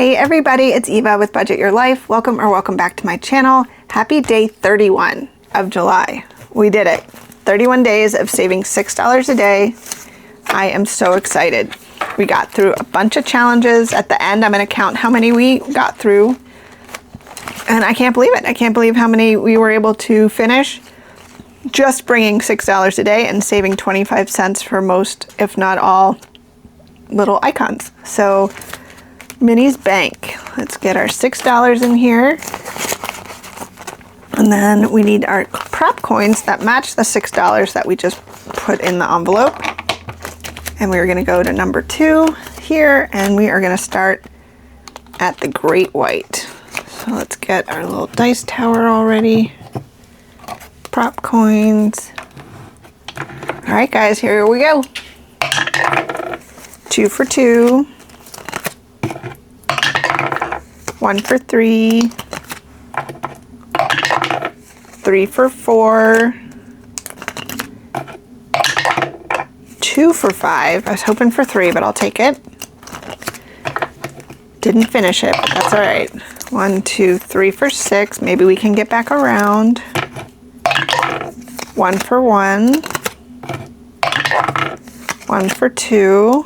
Hey everybody, it's Eva with Budget Your Life. Welcome back to my channel. Happy day 31 of July. We did it. 31 days of saving $6 a day. I am so excited. We got through a bunch of challenges. At the end, I'm going to count how many we got through. And I can't believe it. I can't believe how many we were able to finish. Just bringing $6 a day and saving 25 cents for most, if not all, little icons. So Minnie's Bank. Let's get our $6 in here. And then we need our prop coins that match the $6 that we just put in the envelope. And we're going to go to number 2 here, and we are going to start at the Great White. So let's get our little dice tower already. Prop coins. All right, guys, here we go. 2 for 2. 1 for 3. 3 for 4. 2 for 5. I was hoping for 3, but I'll take it. Didn't finish it, but that's all right. 1, 2, 3 for 6. Maybe we can get back around. 1 for 1. 1 for 2.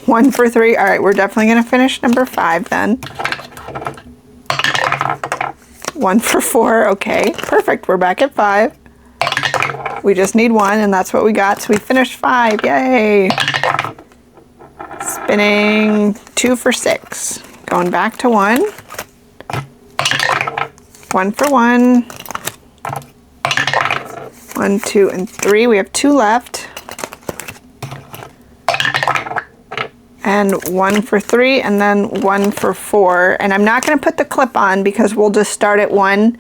1 for 3. All right, we're definitely going to finish number 5 then. 1 for 4. Okay, perfect. We're back at 5. We just need 1, and that's what we got. So we finished 5. Yay! Spinning 2 for 6. Going back to 1. 1 for 1. 1, 2, and 3. We have 2 left. And 1 for 3, and then 1 for 4. And I'm not going to put the clip on because we'll just start at 1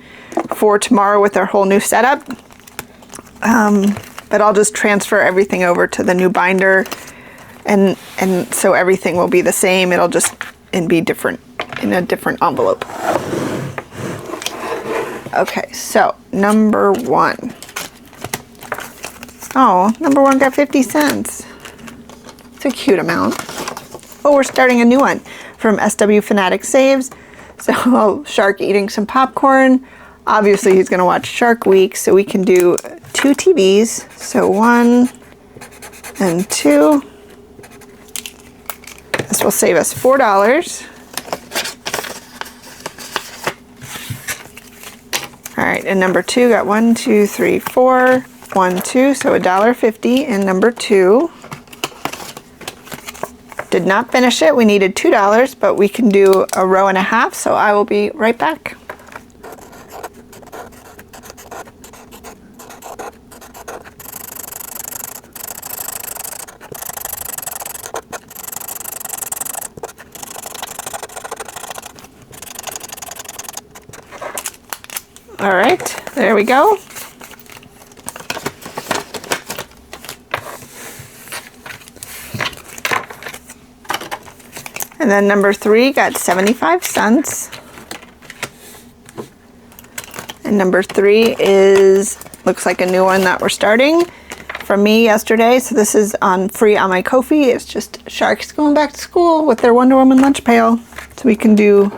for tomorrow with our whole new setup. But I'll just transfer everything over to the new binder, and so everything will be the same. It'll just be different in a different envelope. Okay, so number 1. Oh, number 1 got 50 cents. It's a cute amount. Oh, we're starting a new one from SW Fanatic Saves. So Shark eating some popcorn. Obviously he's gonna watch Shark Week, so we can do 2 TVs. So 1 and 2. This will save us $4. All right, and number 2 got 1, 2, 3, 4, 1, 2, so $1.50 in number 2. Did not finish it. We needed $2, but we can do a row and a half, so I will be right back. All right, there we go. And then number 3 got 75 cents. And number 3 looks like a new one that we're starting from me yesterday. So this is free on my Ko-fi. It's just sharks going back to school with their Wonder Woman lunch pail. So we can do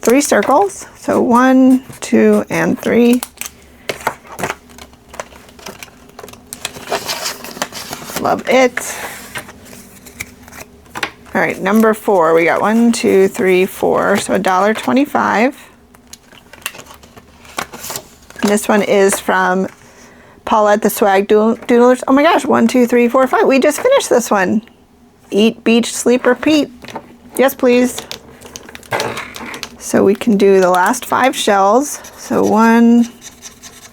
3 circles. So 1, 2, and 3. Love it. All right, number 4, we got 1, 2, 3, 4, so $1.25. And this one is from Paulette the Swag Doodlers. Oh my gosh, 1, 2, 3, 4, 5. We just finished this one. Eat, beach, sleep, repeat. Yes, please. So we can do the last 5 shells. So 1,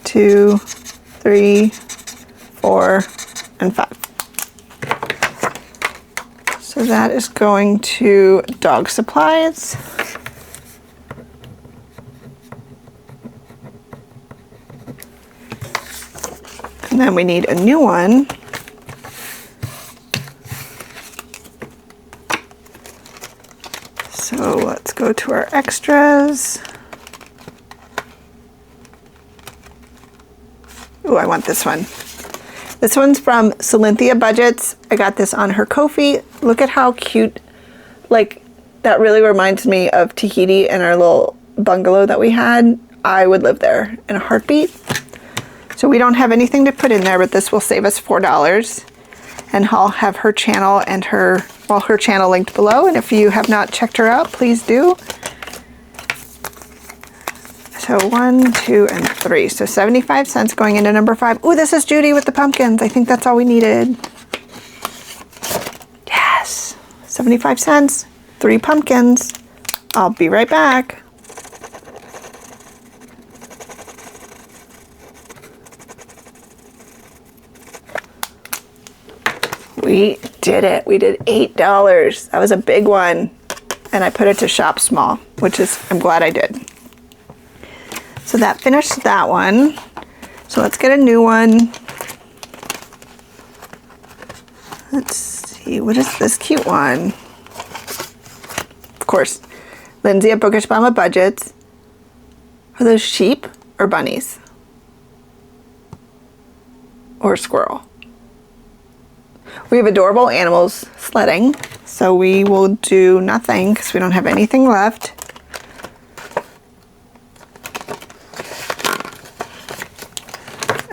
2, 3, 4, and 5. So that is going to dog supplies. And then we need a new one. So let's go to our extras. Ooh, I want this one. This one's from Cynthia Budgets. I got this on her Ko-fi. Look at how cute like, that really reminds me of Tahiti and our little bungalow that we had. I would live there in a heartbeat. So we don't have anything to put in there, but this will save us $4. And I'll have her channel and her channel linked below. And if you have not checked her out, please do. So 1, 2, and 3. So 75 cents going into number 5. Ooh, this is Judy with the pumpkins. I think that's all we needed. Yes. 75 cents, 3 pumpkins. I'll be right back. We did it. We did $8. That was a big one. And I put it to shop small, which is, I'm glad I did. So that finished that one. So let's get a new one. Let's see, what is this cute one? Of course, Lindsay at Bookish Mama Budgets. Are those sheep or bunnies? Or squirrel? We have adorable animals sledding, so we will do nothing because we don't have anything left.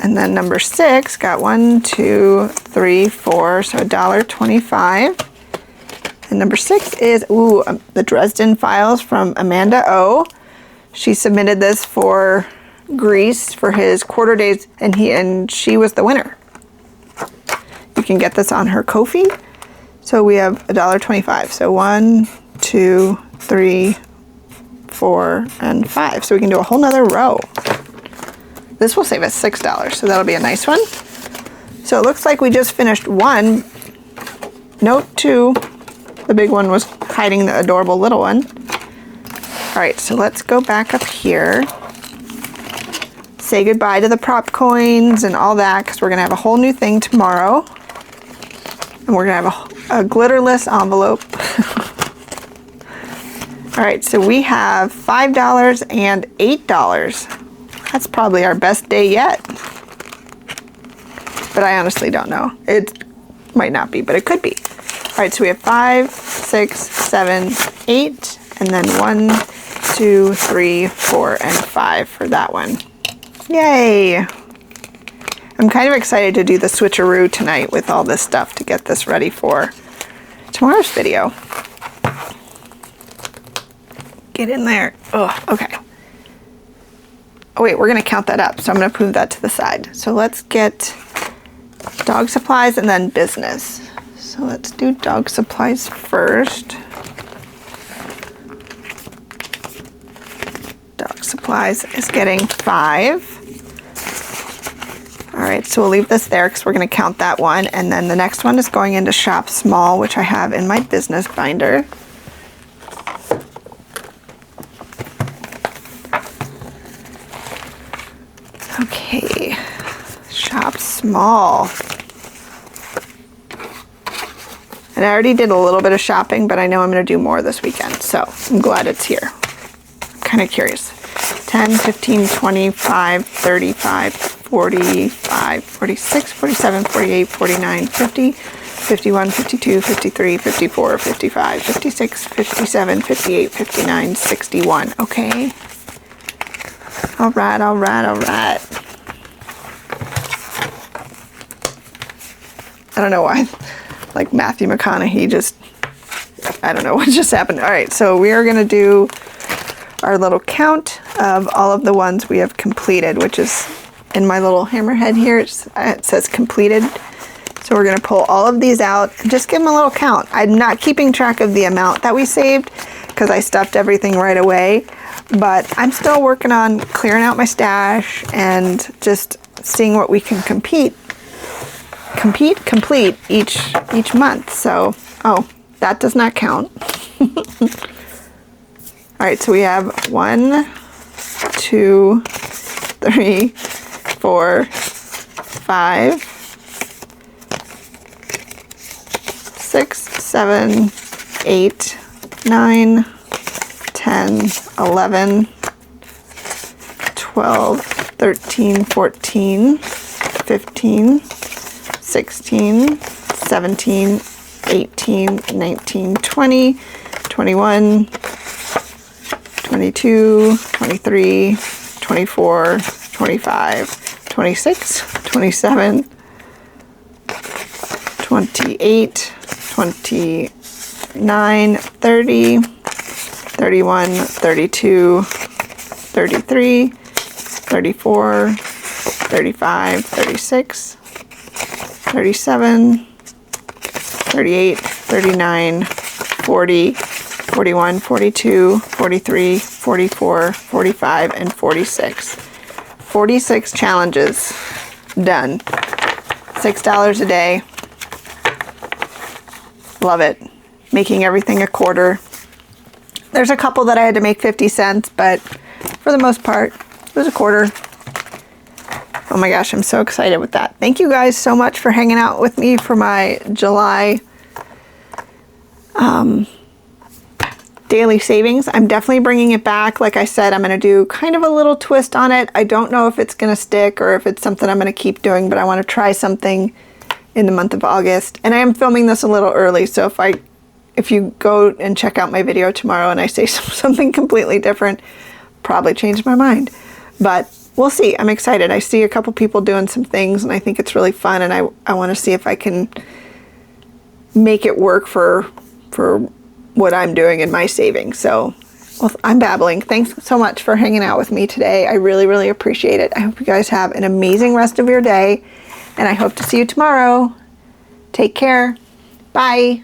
And then number 6 got 1, 2, 3, 4, so $1.25. And number 6 is, the Dresden Files from Amanda O. She submitted this for Greece for his quarter days, and she was the winner. You can get this on her Ko-fi. So we have $1.25. So 1, 2, 3, 4, and 5. So we can do a whole nother row. This will save us $6, so that'll be a nice one. So it looks like we just finished 1. Note 2. The big one was hiding the adorable little one. All right, so let's go back up here. Say goodbye to the prop coins and all that, because we're gonna have a whole new thing tomorrow. And we're gonna have a glitterless envelope. All right, so we have $5 and $8. That's probably our best day yet. But I honestly don't know. It might not be, but it could be. All right, so we have 5, 6, 7, 8, and then 1, 2, 3, 4, and 5 for that one. Yay! I'm kind of excited to do the switcheroo tonight with all this stuff to get this ready for tomorrow's video. Get in there. Oh, okay. Oh wait, we're gonna count that up, so I'm gonna move that to the side. So let's get dog supplies and then business. So let's do dog supplies first. Dog supplies is getting 5. All right, so we'll leave this there because we're gonna count that one. And then the next one is going into shop small, which I have in my business binder. Okay, shop small. And I already did a little bit of shopping, but I know I'm gonna do more this weekend, so I'm glad it's here. I'm kind of curious. 10, 15, 25, 35, 45, 46, 47, 48, 49, 50, 51, 52, 53, 54, 55, 56, 57, 58, 59, 61. Okay. All right, all right, all right. I don't know why, like Matthew McConaughey just, I don't know what just happened. All right, so we are gonna do our little count of all of the ones we have completed, which is in my little hammerhead here. It says completed. So we're gonna pull all of these out and just give them a little count. I'm not keeping track of the amount that we saved because I stuffed everything right away, but I'm still working on clearing out my stash and just seeing what we can complete each month. So, oh, that does not count. All right, so we have 1, 2, 3, 4, 5, 6, 7, 8, 9, 10, 11, 12, 13, 14, 15, 16, 17, 18, 19, 20, 21, 22, 23, 24, 25, 26, 27, 28, 29, 30, 31, 32, 33, 34, 35, 36, 37, 38, 39, 40, 41, 42, 43, 44, 45, and 46. 46 challenges done. $6 a day. Love it. Making everything a quarter. There's a couple that I had to make 50 cents, but for the most part, it was a quarter. Oh my gosh, I'm so excited with that. Thank you guys so much for hanging out with me for my July daily savings. I'm definitely bringing it back. Like I said, I'm going to do kind of a little twist on it. I don't know if it's going to stick or if it's something I'm going to keep doing, but I want to try something in the month of August. And I am filming this a little early, so if you go and check out my video tomorrow and I say something completely different, probably change my mind. But we'll see. I'm excited. I see a couple people doing some things and I think it's really fun, and I want to see if I can make it work for what I'm doing in my savings. So, well, I'm babbling. Thanks so much for hanging out with me today. I really, really appreciate it. I hope you guys have an amazing rest of your day, and I hope to see you tomorrow. Take care. Bye.